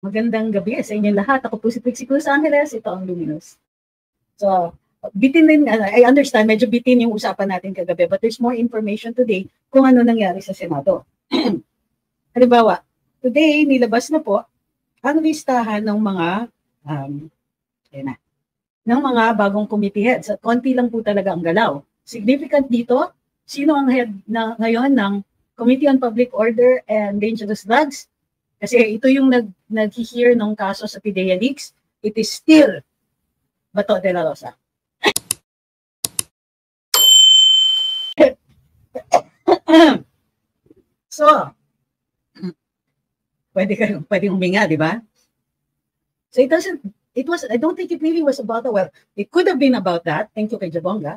Magandang gabi sa inyo lahat. Ako po si Trixie Cruz Angeles. Ito ang Luminous. So, bitin din, I understand, medyo bitin yung usapan natin kagabi, but there's more information today kung ano nangyari sa Senado. Halimbawa, today, nilabas na po ang listahan ng mga ng mga bagong committee heads. At konti lang po talaga ang galaw. Significant dito, sino ang head na ngayon ng Committee on Public Order and Dangerous Drugs? Kasi ito yung nag-hear ng kaso sa PDEA Leaks. It is still Bato de la Rosa. So, pwede huminga, di ba? So I don't think it really was about that. Well, it could have been about that. Thank you kay Jabonga.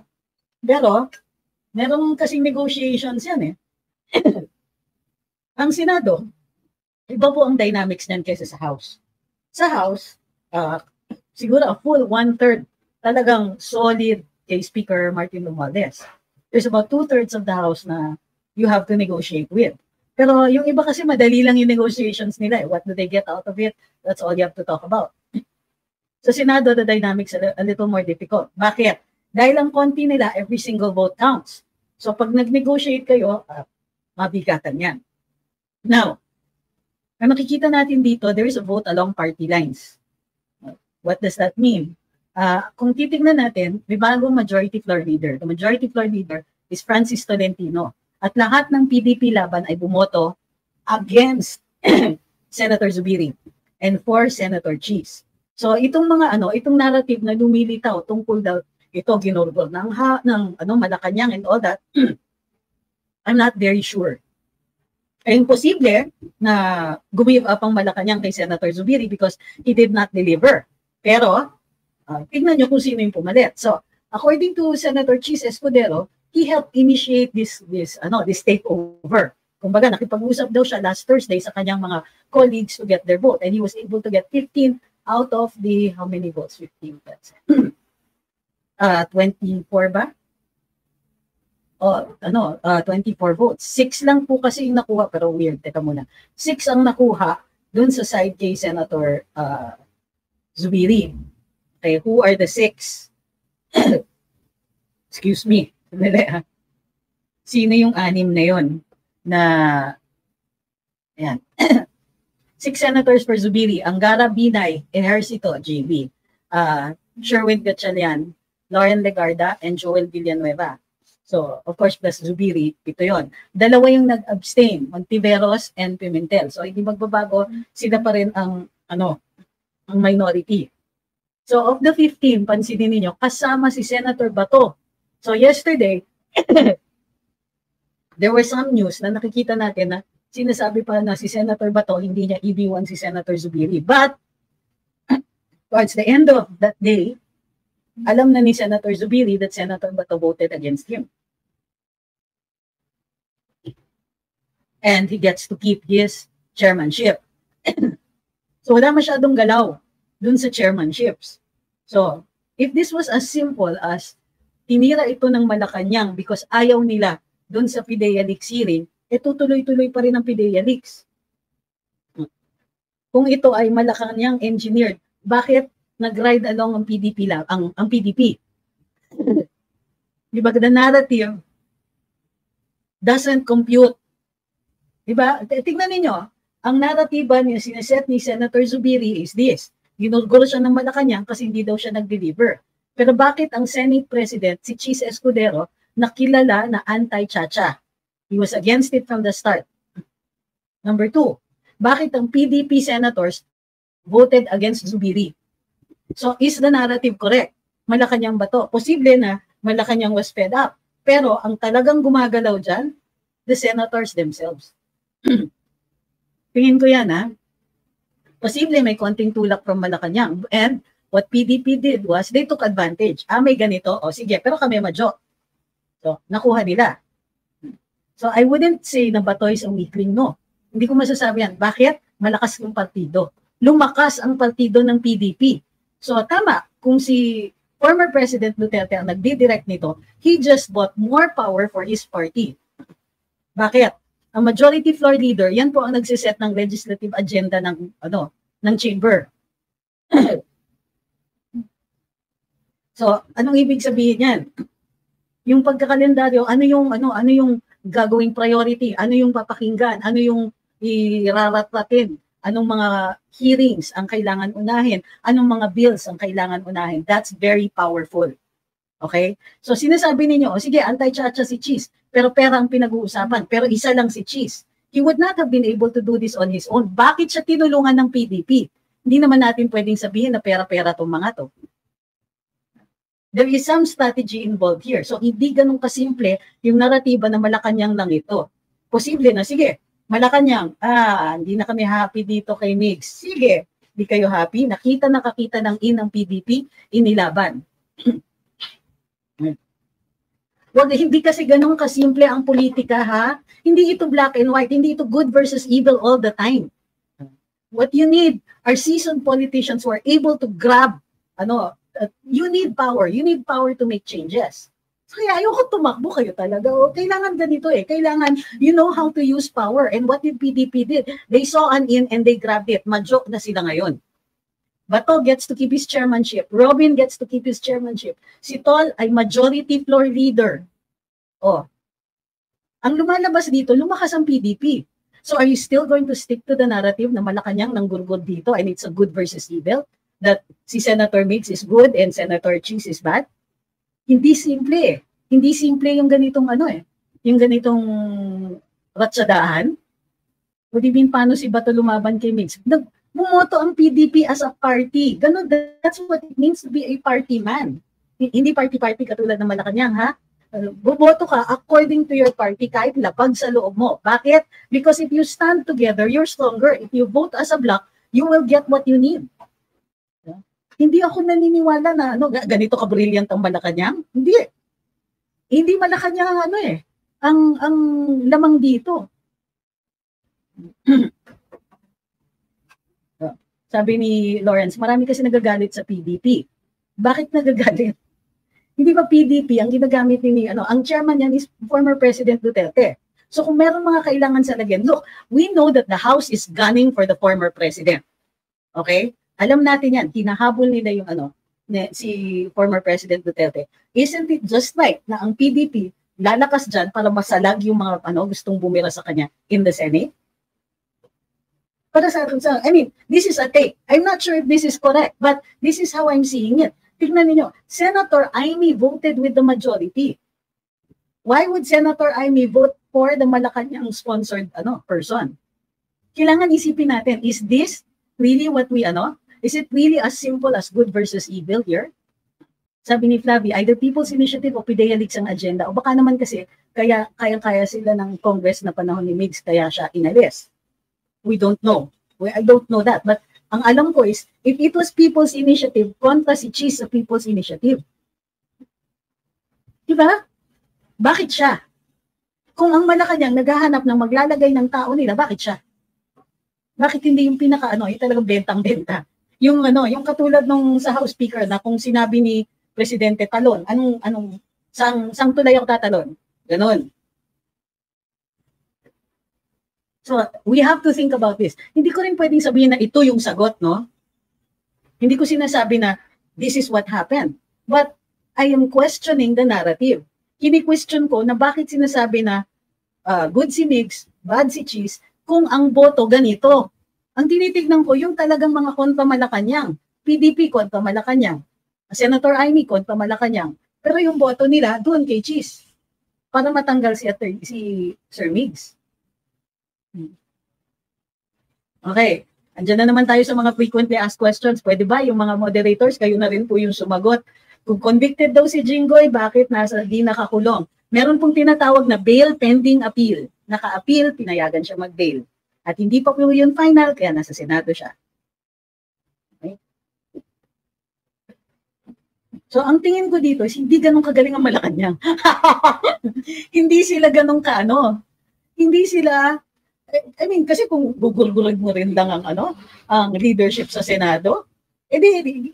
Pero, merong kasing negotiations yan eh. Ang Senado, iba po ang dynamics niyan kaysa sa House. Sa House, siguro a full 1/3 talagang solid kay Speaker Martin Romualdez. There's about 2/3 of the House na you have to negotiate with. Pero yung iba kasi madali lang yung negotiations nila. What do they get out of it? That's all you have to talk about. Sa Senado, the dynamics are a little more difficult. Bakit? Dahil ang konti nila, every single vote counts. So pag nag-negotiate kayo, mabigatan yan. Now, ang nakikita natin dito, there is a vote along party lines. What does that mean? Kung titignan natin, may bagong majority floor leader. The majority floor leader is Francis Tolentino. At lahat ng PDP laban ay bumoto against Senator Zubiri and for Senator Cheese. So itong mga itong narrative na lumilitaw tungkol daw ito ginorgol ng Malacanang and all that, I'm not very sure. Ay imposible na gumive up ang Malacanang kay Senator Zubiri because he did not deliver. Pero, tignan nyo kung sino yung pumalit. So, according to Senator Cheese Escudero, he helped initiate this takeover. Kumbaga, nakipag-usap daw siya last Thursday sa kanyang mga colleagues to get their vote. And he was able to get 15 out of the, how many votes? 15, let's say. 24 ba? 24 votes. 6 lang po kasi yung nakuha, pero weird, teka muna. 6 ang nakuha dun sa side kay Senator Zubiri. Okay, who are the 6? Excuse me. Sino yung 6 na yon? Ayan. 6 senators for Zubiri. Angara Binay, Ejercito, JB. Sherwin Gatchalian, Lauren Legarda, and Joel Villanueva. So, of course, plus Zubiri, 7 yon. 2 yung nag-abstain, Montiveros and Pimentel. So, hindi magbabago, sila pa rin ang minority. So, of the 15, pansinin niyo, kasama si Senator Bato. So, yesterday, there was some news na nakikita natin na sinasabi pa na si Senator Bato, hindi niya EB1 si Senator Zubiri. But, towards the end of that day, alam na ni Senator Zubiri that Senator Bato voted against him. And he gets to keep his chairmanship. So wala masyadong galaw dun sa chairmanships. So, if this was as simple as tinira ito ng Malacanang because ayaw nila dun sa PDEA Leaks hearing, tutuloy-tuloy pa rin ang PDEA Leaks. Kung ito ay Malacanang engineered, bakit nag-ride along ang PDP lang, ang PDP? Diba, the narrative doesn't compute. Diba? Tingnan ninyo, ang narratiba niya sineset ni Senator Zubiri is this. Ginugol siya ng Malacanang kasi hindi daw siya nag-deliver. Pero bakit ang Senate President, si Cheese Escudero, nakilala na anti-Chacha? He was against it from the start. Number 2, bakit ang PDP senators voted against Zubiri? So, is the narrative correct? Malacanang ba to? Posible na Malacanang was fed up. Pero ang talagang gumagalaw dyan, the senators themselves. Tingin ko yan, ha? Posible may konting tulak from Malacanang. And what PDP did was, they took advantage. May ganito. O sige, pero kami madyo. So, nakuha nila. So, I wouldn't say na Bato is a weakling, no. Hindi ko masasabi yan. Bakit? Malakas yung partido. Lumakas ang partido ng PDP. So, tama. Kung si former President Duterte ang nagdidirect nito, he just bought more power for his party. Bakit? Ang majority floor leader, yan po ang nagsiset ng legislative agenda ng ng chamber. So, anong ibig sabihin yan? Yung pagkakalendaryo, ano yung gagawing priority, ano yung papakinggan, ano yung iraratratin, anong mga hearings ang kailangan unahin, anong mga bills ang kailangan unahin. That's very powerful. Okay? So, sinasabi ninyo, sige, anti-chacha si Cheese, pero pera ang pinag-uusapan, pero isa lang si Cheese. He would not have been able to do this on his own. Bakit siya tinulungan ng PDP? Hindi naman natin pwedeng sabihin na pera-pera tong mga to. There is some strategy involved here. So, hindi ganun kasimple yung naratiba na Malacanang lang ito. Posible na, sige, Malacanang, hindi na kami happy dito kay Migs. Sige, hindi kayo happy. Nakakita ng inang PDP, inilaban. Hindi kasi ganun kasimple ang politika, ha? Hindi ito black and white, hindi ito good versus evil all the time. What you need are seasoned politicians who are able to grab, you need power to make changes. So, kaya ayoko tumakbo kayo talaga. Kailangan ganito eh. Kailangan you know how to use power. And what did PDP did? They saw an in and they grabbed it. Majok na sila ngayon. Bato gets to keep his chairmanship. Robin gets to keep his chairmanship. Si Tol ay majority floor leader. Ang lumalabas dito, lumakas ang PDP. So are you still going to stick to the narrative na Malacanang ng gurgod dito and it's a good versus evil? That si Senator Migs is good and Senator Cheese is bad? Hindi simple eh. Hindi simple yung ganitong yung ganitong ratsadahan. What do you mean, paano si Bato lumaban kay Migs? Bumoto ang PDP as a party. Ganun, that's what it means to be a party man. Hindi party-party katulad ng Malacanang, ha? Bumoto ka according to your party kahit lapag sa loob mo. Bakit? Because if you stand together, you're stronger. If you vote as a block, you will get what you need. Hindi ako naniniwala na ganito ka-brilliant ang Malacanang. Hindi. Hindi Malacanang ang lamang dito. Sabi ni Lawrence, marami kasi nagagalit sa PDP. Bakit nagagalit? Hindi ba PDP ang ginagamit ni ang chairman niyan is former President Duterte. So kung meron mga kailangan sa lagyan, look, we know that the House is gunning for the former president. Okay? Alam natin yan, hinahabol nila yung si former President Duterte. Isn't it just right na ang PDP lalakas dyan para masalag yung mga gustong bumira sa kanya in the Senate? Para sa I mean, this is a take. I'm not sure if this is correct, but this is how I'm seeing it. Tignan niyo, Senator Amy voted with the majority. Why would Senator Amy vote for the Malacanang sponsored person? Kailangan isipin natin, is this really what we Is it really as simple as good versus evil here? Sabi ni Flavie, either People's Initiative o PIDEA Leaks ang agenda. O baka naman kasi kaya sila ng Congress na panahon ni Migs kaya siya inalis. We don't know. I don't know that. But ang alam ko is, if it was People's Initiative, kontra si Cheese sa People's Initiative. Diba? Bakit siya? Kung ang Malacanang naghahanap ng maglalagay ng tao nila, bakit siya? Bakit hindi yung pinaka yung talagang bentang-benta? Yung katulad nung sa House Speaker na kung sinabi ni Presidente talon, sang tulay ako tatalon? Ganon. So, we have to think about this. Hindi ko rin pwedeng sabihin na ito yung sagot, no? Hindi ko sinasabi na this is what happened. But I am questioning the narrative. Kini-question ko na bakit sinasabi na good si Migs, bad si Cheese, kung ang boto ganito. Ang tinitignan ko, yung talagang mga kontra Malacanang. PDP kontra Malacanang. Senator Amy kontra Malacanang. Pero yung boto nila, doon kay Cheese. Para matanggal si Sir Migs. Okay. Andiyan na naman tayo sa mga frequently asked questions. Pwede ba yung mga moderators, kayo na rin po yung sumagot? Kung convicted daw si Jinggoy, bakit di nakakulong? Meron pong tinatawag na bail pending appeal. Naka-appeal, pinayagan siya mag-bail. At hindi pa po yun final, kaya nasa Senado siya. Okay? So, ang tingin ko dito is hindi ganun kagaling ang Malacanang. Hindi sila ganun Hindi sila, I mean, kasi kung gugulgulag mo rin lang ang leadership sa Senado,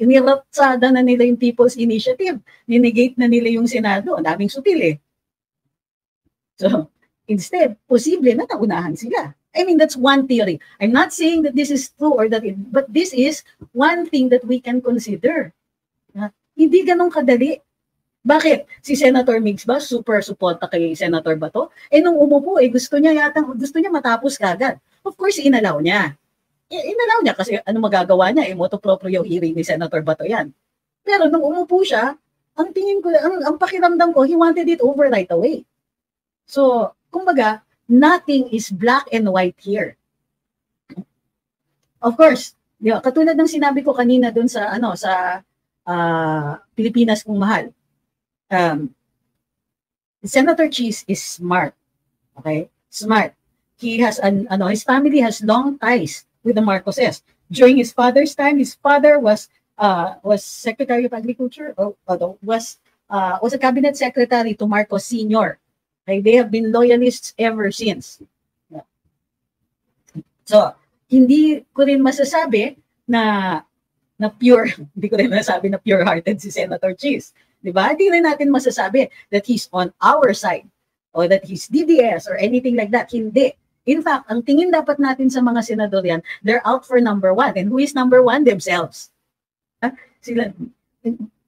niratsada na nila yung People's Initiative. Ninegate na nila yung Senado. Ang daming sutil eh. So, instead, posible na naunahan sila. I mean, that's one theory. I'm not saying that this is true or that but this is one thing that we can consider. Hindi ganun kadali. Bakit? Si Senator Migs ba super suporta kay Senator Bato? Nung umupo, gusto niya matapos kagad. Of course, inalaw niya. Inalaw niya kasi ano magagawa niya? Motu proprio hearing ni Senator Bato yan. Pero nung umupo siya, ang tingin ko, ang pakiramdam ko, he wanted it over right away. So, kumbaga, nothing is black and white here. Of course, katulad ng sinabi ko kanina dun sa Pilipinas kung mahal. Senator Cheese is smart. Okay? Smart. He has his family has long ties with the Marcoses. During his father's time, his father was Secretary of Agriculture, was a cabinet secretary to Marcos Sr. Okay? They have been loyalists ever since. Yeah. So, hindi ko rin masasabi na pure, hindi ko rin masasabi na pure-hearted si Senator Cheese. Diba? Hindi rin natin masasabi that he's on our side or that he's DDS or anything like that. Hindi. In fact, ang tingin dapat natin sa mga senador yan, they're out for number one. And who is number one? Themselves. Sila,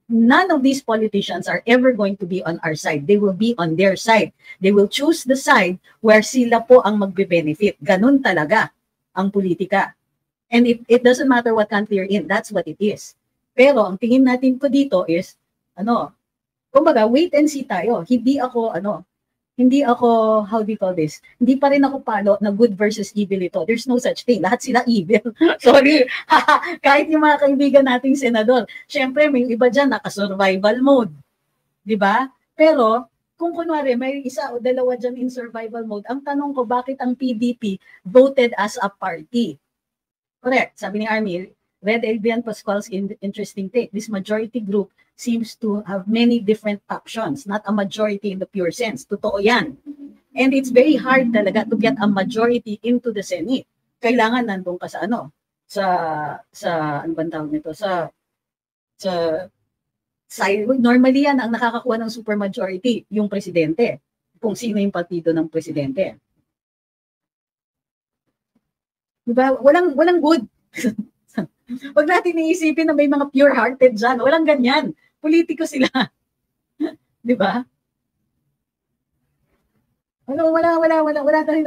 none of these politicians are ever going to be on our side. They will be on their side. They will choose the side where sila po ang magbe-benefit. Ganun talaga ang politika. And it doesn't matter what country you're in. That's what it is. Pero ang tingin natin ko dito is, kumbaga, wait and see tayo. Hindi ako, how do you call this? Hindi pa rin ako palo na good versus evil ito. There's no such thing. Lahat sila evil. Sorry. Kahit yung mga kaibigan nating senador. Siyempre, may iba dyan naka-survival mode. Diba? Pero, kung kunwari, may isa o dalawa dyan in survival mode, ang tanong ko, bakit ang PDP voted as a party? Correct. Sabi ni Army, Red Adrian Pascual's interesting take. This majority group seems to have many different options, not a majority in the pure sense. Totoo yan. And it's very hard talaga to get a majority into the Senate. Kailangan nandun ka sa ano bang tawag nito? Normally yan, ang nakakakuha ng supermajority, yung presidente. Kung sino yung partido ng presidente. Diba? Walang good. Wag natin iisipin na may mga pure-hearted dyan. Walang ganyan. Politiko sila. Diba? Wala tayo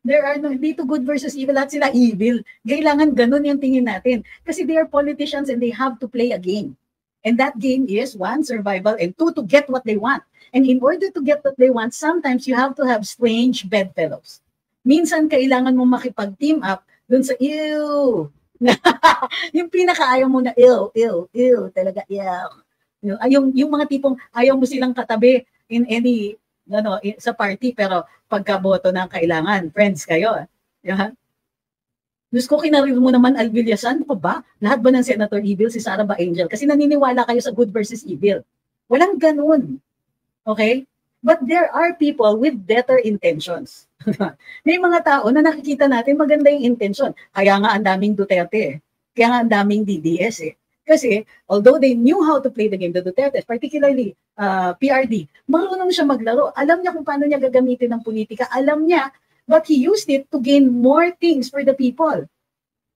There are dito good versus evil. Lahat sila evil. Kailangan ganun yung tingin natin. Kasi they are politicians and they have to play a game. And that game is one, survival, and two, to get what they want. And in order to get what they want, sometimes you have to have strange bedfellows. Minsan kailangan mo makipag-team up dun sa ew. Yung pinakaayaw mo na ew, talaga ew. Yung mga tipong ayaw mo silang katabi in any sa party, pero pagkaboto ng kailangan, friends kayo. Yeah? Diyos ko, kinarir mo naman Alvillasan, ano ba? Lahat ba ng Senator Evil, si Sara ba Angel? Kasi naniniwala kayo sa good versus evil. Walang ganun. Okay? But there are people with better intentions. May mga tao na nakikita natin maganda yung intention. Kaya nga ang daming Duterte. Kaya nga ang daming DDS. Kasi although they knew how to play the game, the Duterte, particularly PRD, marunong siya maglaro. Alam niya kung paano niya gagamitin ng politika. Alam niya, but he used it to gain more things for the people.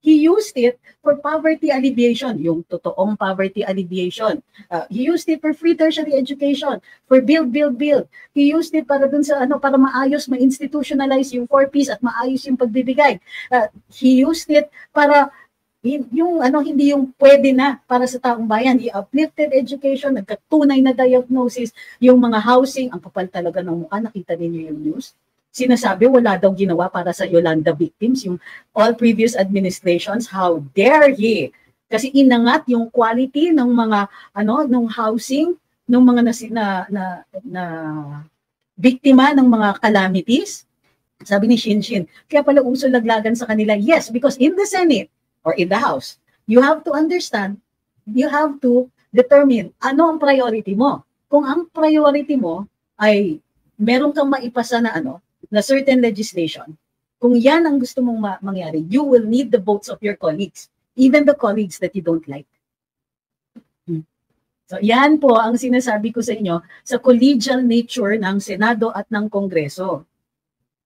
He used it for poverty alleviation, yung totoong poverty alleviation. He used it for free tertiary education, for build. He used it para dun sa para maayos, ma-institutionalize yung 4Ps at maayos yung pagbibigay. He used it para yung hindi yung pwede na para sa taong bayan. He uplifted education, nagkatunay na diagnosis, yung mga housing, ang kapal talaga ng mukha, nakita niyo yung news. Sinasabi wala daw ginawa para sa Yolanda victims, yung all previous administrations. How dare he? Kasi inangat yung quality ng mga ng housing ng mga na biktima ng mga calamities. Sabi ni Shinshin, kaya pala uso laglagan sa kanila. Yes, because in the Senate or in the House, you have to understand, you have to determine ano ang priority mo. Kung ang priority mo ay meron kang maipasa na na certain legislation, kung yan ang gusto mong mangyari, you will need the votes of your colleagues, even the colleagues that you don't like. So yan po ang sinasabi ko sa inyo sa collegial nature ng Senado at ng Kongreso.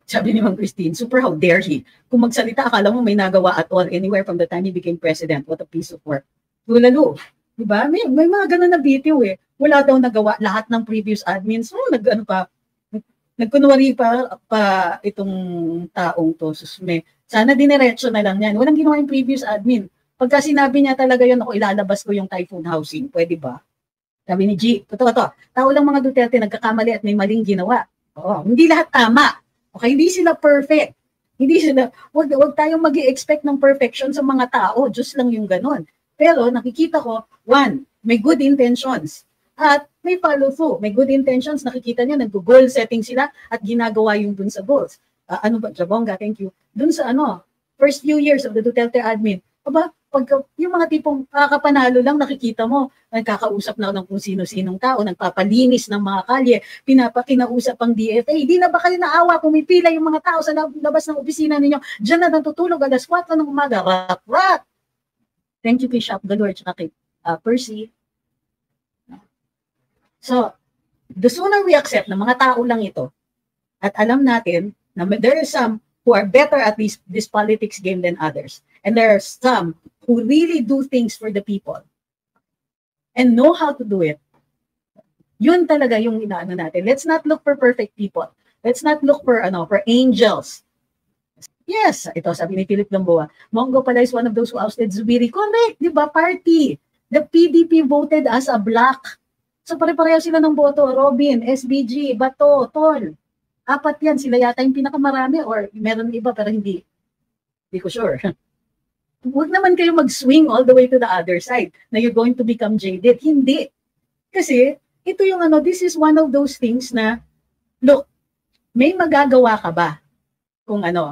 Sabi ni Ma'am Christine, super how dare he. Kung magsalita, akala mo may nagawa at all anywhere from the time he became president. What a piece of work. Lalo, di ba? May mga ganun na bitiw eh. Wala daw nagawa lahat ng previous admins. Nagkunwari pa itong taong to. Susme. Sana diniretso na lang yan. Walang ginawa yung previous admin. Pagka sinabi niya talaga yun, ako ilalabas ko yung typhoon housing. Pwede ba? Sabi ni G, totoo to. Tao lang mga Duterte nagkakamali at may maling ginawa. Oo, hindi lahat tama. Okay, hindi sila perfect. Hindi sila, wag tayong mag-i-expect ng perfection sa mga tao. Diyos lang yung ganun. Pero nakikita ko, one, may good intentions. At may follow through. May good intentions. Nakikita niya, nag-goal setting sila at ginagawa yung dun sa goals. Ano ba, Jabonga, thank you. Dun sa first few years of the Duterte admin, pagka yung mga tipong kakapanalo lang, nakikita mo, nagkakausap na ng kung sino-sinong tao, nagpapalinis ng mga kalye, pinapakinausap ang DFA. Di na ba kayo naawa, pumipila yung mga tao sa labas ng opisina ninyo, dyan na natutulog alas 4 ng umaga, rat. Thank you kay Shop Galore, tsaka kay Percy. So, the sooner we accept na mga tao lang ito, at alam natin na there are some who are better at this politics game than others, and there are some who really do things for the people and know how to do it. Yun talaga yung inaano natin. Let's not look for perfect people. Let's not look for angels. Yes, ito sabi ni Philip Gamboa, Mongo pala is one of those who ousted Zubiri. Correct, di ba? Party. The PDP voted as a block. So pare-pareho sila ng boto. Robin, SBG, Bato, Tol. Apat yan. Sila yata yung pinakamarami or meron iba pero hindi. Hindi ko sure. Huwag naman kayo mag-swing all the way to the other side na you're going to become jaded. Hindi. Kasi, ito yung this is one of those things na, look, may magagawa ka ba?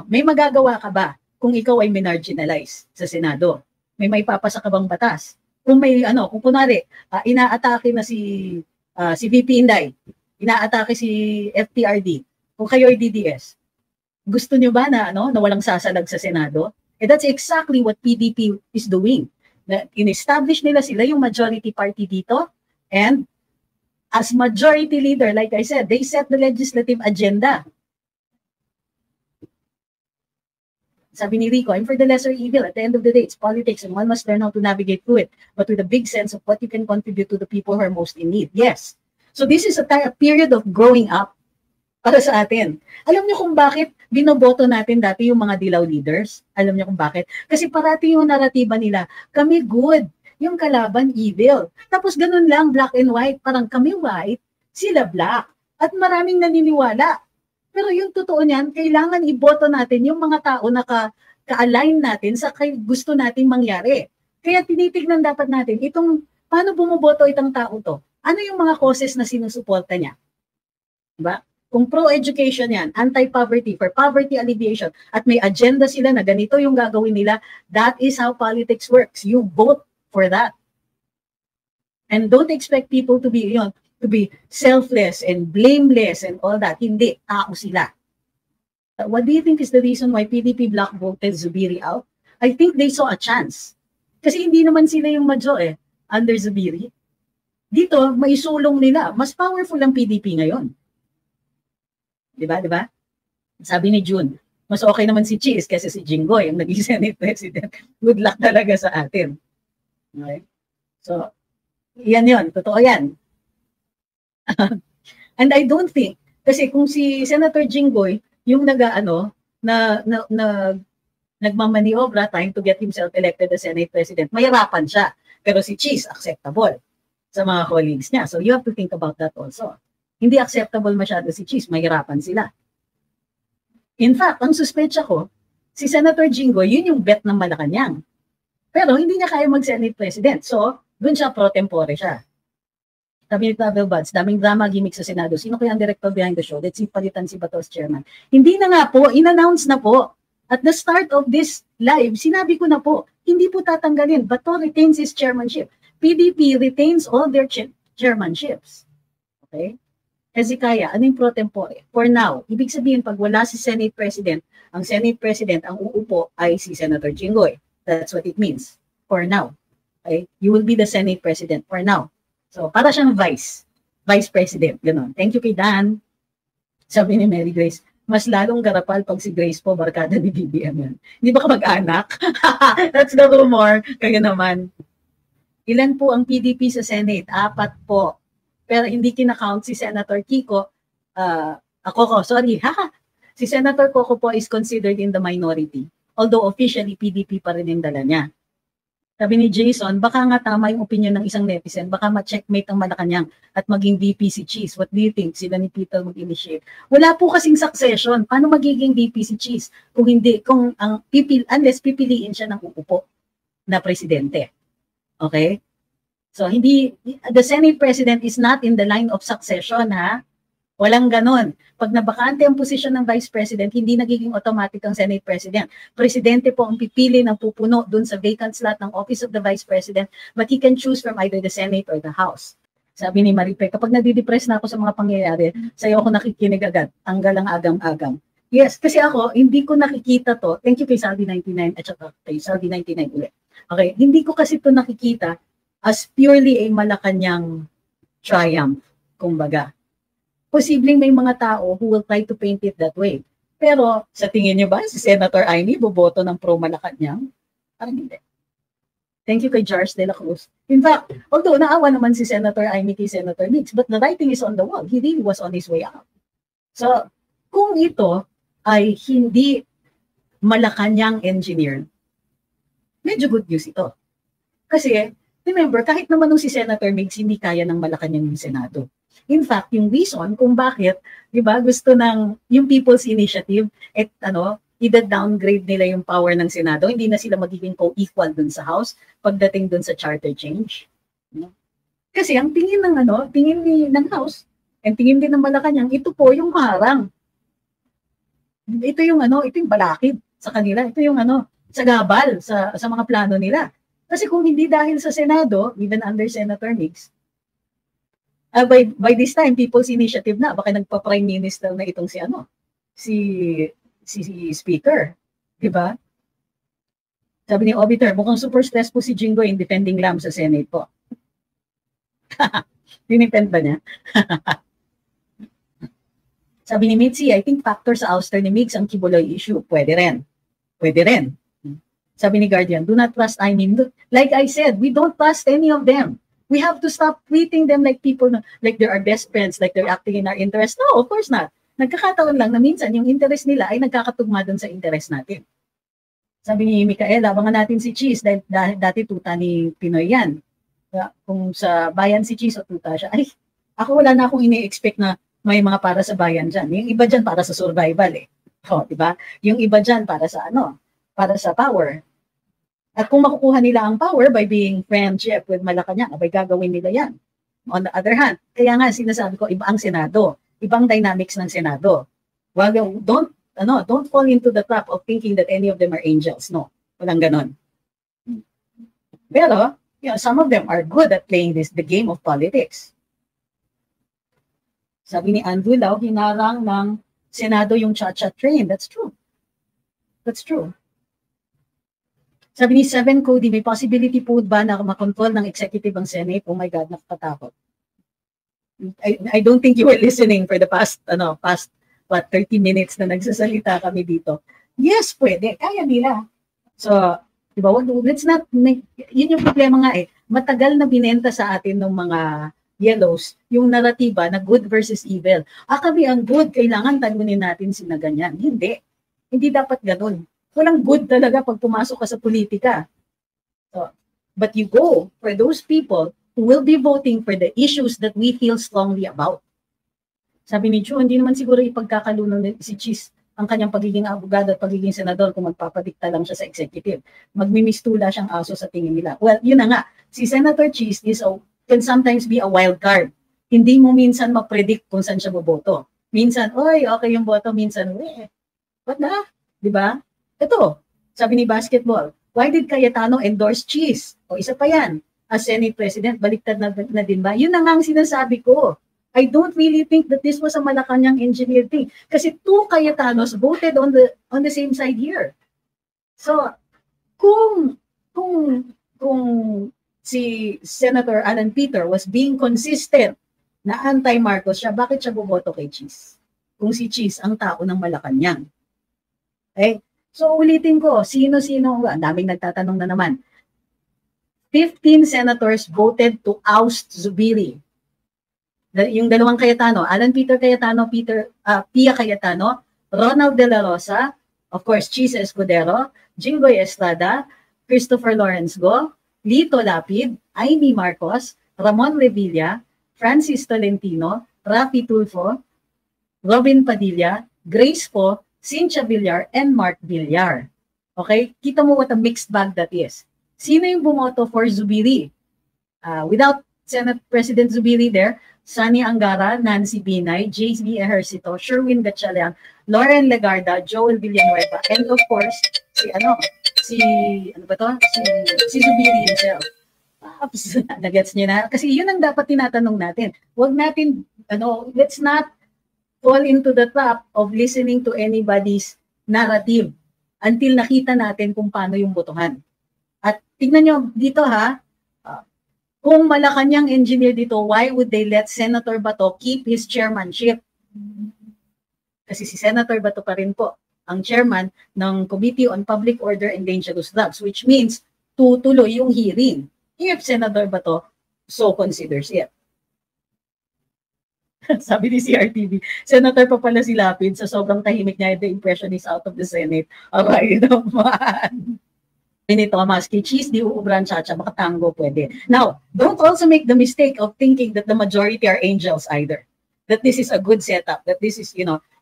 May magagawa ka ba kung ikaw ay minarginalize sa Senado? May maipapasa ka bang batas? Kung may, kung kunwari, inaatake na si VP Inday, inaatake si FPRD, kung kayo ay DDS, gusto nyo ba na walang sasalag sa Senado? That's exactly what PDP is doing. In-establish nila sila yung majority party dito, and as majority leader, like I said, they set the legislative agenda. Sabi ni Rico, I'm for the lesser evil. At the end of the day, it's politics and one must learn how to navigate through it, but with a big sense of what you can contribute to the people who are most in need. Yes. So this is a period of growing up para sa atin. Alam niyo kung bakit binoboto natin dati yung mga dilaw leaders? Alam niyo kung bakit? Kasi parati yung naratiba nila, kami good, yung kalaban evil. Tapos ganun lang, black and white, parang kami white, sila black. At maraming naniniwala. Pero yung totoo niyan, kailangan iboto natin yung mga tao na ka-align natin sa gusto nating mangyari. Kaya tinitignan dapat natin, paano bumoboto itong tao to? Ano yung mga causes na sinusuporta niya? Diba? Kung pro-education yan, anti-poverty, for poverty alleviation, at may agenda sila na ganito yung gagawin nila, that is how politics works. You vote for that. And don't expect people to be selfless and blameless and all that. Hindi, tao sila. What do you think is the reason why PDP bloc voted Zubiri out? I think they saw a chance. Kasi hindi naman sila yung major under Zubiri. Dito, maisulong nila. Mas powerful ang PDP ngayon. Diba? Sabi ni June, mas okay naman si Cheese kasi si Jinggoy, yung naging Senate President. Good luck talaga sa atin. Okay? So, yan. Totoo yan. And I don't think, kasi kung si Senator Jinggoy, yung nagmamaniobra trying to get himself elected as Senate President, mahirapan siya. Pero si Cheese, acceptable sa mga colleagues niya. So you have to think about that also. Hindi acceptable masyado si Cheese, mahirapan sila. In fact, ang suspecha ko, si Senator Jinggoy, yun yung bet ng Malacanang. Pero hindi niya kaya mag-Senate President. So, dun siya pro tempore siya. Sabi ni Travel Buds, daming drama gimmick sa Senado. Sino kaya ang director behind the show? Let's see, palitan si Bato as chairman. Hindi na nga po, in-announce na po. At the start of this live, sinabi ko na po, hindi po tatanggalin. Bato retains his chairmanship. PDP retains all their chairmanships. Okay? Hezekiah, ano yung pro tempore? For now, ibig sabihin, pag wala si Senate President, ang Senate President, ang uupo ay si Senator Jinggoy. That's what it means. For now. Okay? You will be the Senate President for now. So, para siyang Vice President. Ganon. Thank you kay Dan. Sabi ni Mary Grace, Mas lalong garapal pag si Grace po, barkada ni BBM yan. Hindi ba ka mag-anak? That's the rumor. Kaya naman. Ilan po ang PDP sa Senate? 4 po. Pero hindi kinakount si Senator Kiko. Sorry. Si Senator Coco po is considered in the minority. Although officially, PDP pa rin yung dala niya. Sabi ni Jason, baka nga tama yung opinion ng isang netizen, baka ma-checkmate ang Malacanang at maging VP si Cheese. What do you think? Sila ni Peter mag-initiate. Wala po kasing succession. Paano magiging VP si Cheese kung hindi, unless pipiliin siya ng uupo na presidente. Okay? So, the Senate President is not in the line of succession, ha? Walang ganon. Pag nabakante ang posisyon ng Vice President, hindi nagiging automatic ang Senate President. Presidente po ang pipili ng pupuno dun sa vacant slot ng Office of the Vice President, but he can choose from either the Senate or the House. Sabi ni Maripe, kapag nadidepress na ako sa mga pangyayari, sa'yo ako nakikinig agad, tanggal ang agam-agam. Yes, kasi ako, hindi ko nakikita to. Thank you kay Saldi 99 at saka kay Saldi 99 ulit. Okay, hindi ko kasi to nakikita as purely a Malacanang triumph, kumbaga. Posibleng may mga tao who will try to paint it that way. Pero sa tingin niyo ba si Senator Amy boboto ng pro-Malacanang? Parang hindi. Thank you kay Jars de la Cruz. In fact, although naawa naman si Senator Amy kay Senator Mix, but the writing is on the wall. He really was on his way out. So, kung ito ay hindi Malacanang engineer, medyo good news ito. Kasi, remember, kahit naman nung si Senator Mix, hindi kaya ng Malacanang yung Senado. In fact, yung reason kung bakit, di ba, gusto ng yung People's Initiative, i-downgrade nila yung power ng Senado, hindi na sila magiging co-equal dun sa House pagdating dun sa charter change. No? Kasi ang tingin ng House, and tingin din ng Malacanang, ito po yung harang. Ito yung balakid sa kanila. Ito yung sagabal sa mga plano nila. Kasi kung hindi dahil sa Senado, even under Senator Mix, by this time, People's Initiative na, baka nagpa-prime minister na itong si Speaker. Diba? Sabi ni Obiter, mukhang super stress po si Jingo in defending Lam sa Senate po. Dinipend ba niya? Sabi ni Mitzi, I think factor sa ouster ni Migs ang Kibuloy issue. Pwede rin. Sabi ni Guardian, do not trust like I said, we don't trust any of them. We have to stop treating them like people, like they are best friends, like they're acting in our interest. No, of course not. Nagkakataon lang na minsan yung interest nila ay nagkakatugma dun sa interest natin. Sabi ni Micaela, abangan natin si Cheese dahil dati tuta ni Pinoy yan. Kung sa bayan si Cheese o tuta siya, ay, ako wala na akong ini-expect na may mga para sa bayan dyan. Yung iba dyan para sa survival eh. O, diba? Yung iba dyan para sa para sa power. At kung makukuha nila ang power by being friendship with Malacanang, abay gagawin nila yan. On the other hand, kaya nga sinasabi ko, iba ang Senado. Ibang dynamics ng Senado. Don't fall into the trap of thinking that any of them are angels. No, walang ganon. Pero, some of them are good at playing the game of politics. Sabi ni Andrew Lau, hinarang ng Senado yung cha-cha train. That's true. Sabi ni Seven Cody, may possibility po ba na makontrol ng executive ang Senate? Oh my God, nakakatakot. I don't think you were listening for the past 30 minutes na nagsasalita kami dito. Yes, pwede. Kaya nila. So, diba, yun yung problema nga eh. Matagal na binenta sa atin ng mga yellows, yung naratiba na good versus evil. Kami ang good, kailangan talunin natin sina ganyan. Hindi. Hindi dapat ganun. Walang good talaga pag pumasok ka sa politika. So, but you go for those people who will be voting for the issues that we feel strongly about. Sabi ni Chu, hindi naman siguro ipagkakalunod si Cheese ang kanyang pagiging abogado at pagiging senador kung magpapadikta lang siya sa executive. Magmimistula siyang aso sa tingin nila. Well, yun na nga. Si Senator Cheese can sometimes be a wild card. Hindi mo minsan ma-predict kung saan siya boboto. Minsan, okay yung boto. Minsan, what na? Diba? Ito, sabi ni Basketball, why did Cayetano endorse Cheese? O isa pa yan, as Senate President, baliktad na din ba? Yun na nga ang sinasabi ko. I don't really think that this was a Malacanang engineer thing. Kasi two Cayetanos voted on the same side here. So, kung si Senator Alan Peter was being consistent na anti-Marcos siya, bakit siya bumoto kay Cheese? kung si Cheese ang tao ng Malacanang. Okay? So ulitin ko, sino-sino, ang daming nagtatanong na naman. 15 senators voted to oust Zubiri. Yung dalawang Cayetano, Alan Peter Cayetano, Pia Cayetano, Ronald De La Rosa, of course, Cheese Escudero, Jinggoy Estrada, Christopher Lawrence Go, Lito Lapid, Amy Marcos, Ramon Revilla, Francis Tolentino, Rafi Tulfo, Robin Padilla, Grace Po, Cynthia Villar, and Mark Villar. Okay? Kita mo what a mixed bag that is. Sino yung bumoto for Zubiri? Without Senate President Zubiri there, Sani Angara, Nancy Binay, J.C. Ejercito, Sherwin Gatchalian, Lauren Legarda, Joel Villanueva, and of course, si Zubiri himself. Nagets niyo na? Kasi yun ang dapat tinatanong natin. Huwag natin, let's not fall into the trap of listening to anybody's narrative until nakita natin kung paano yung botohan. At tignan nyo dito kung Malacanang engineer dito, why would they let Senator Bato keep his chairmanship? Kasi si Senator Bato pa rin po ang chairman ng Committee on Public Order and Dangerous Drugs, which means tutuloy yung hearing if Senator Bato so considers it. Sabi ni CRTV, Senator pa pala si Lapid, sa sobrang tahimik niya, the impression is out of the Senate. Okay naman. Ni Thomas, kay Cheese, di uubran chacha, baka tango pwede. Now, don't also make the mistake of thinking that the majority are angels either. That this is a good setup, that this is,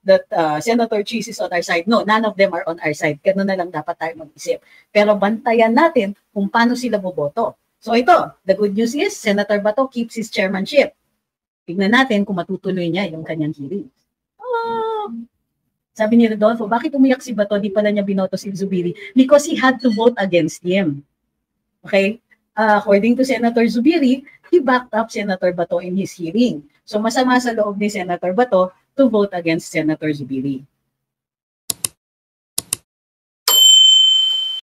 that Senator Cheese is on our side. No, none of them are on our side. Kaya na lang dapat tayo mag-isip. Pero bantayan natin kung paano sila boboto. So ito, the good news is, Senator Bato keeps his chairmanship. Tignan natin kung matutuloy niya yung kanyang hearing. Sabi ni Rodolfo, bakit umiyak si Bato? Di pala niya binoto si Zubiri. Because he had to vote against him. Okay? According to Senator Zubiri, he backed up Senator Bato in his hearing. So masama sa loob ni Senator Bato to vote against Senator Zubiri.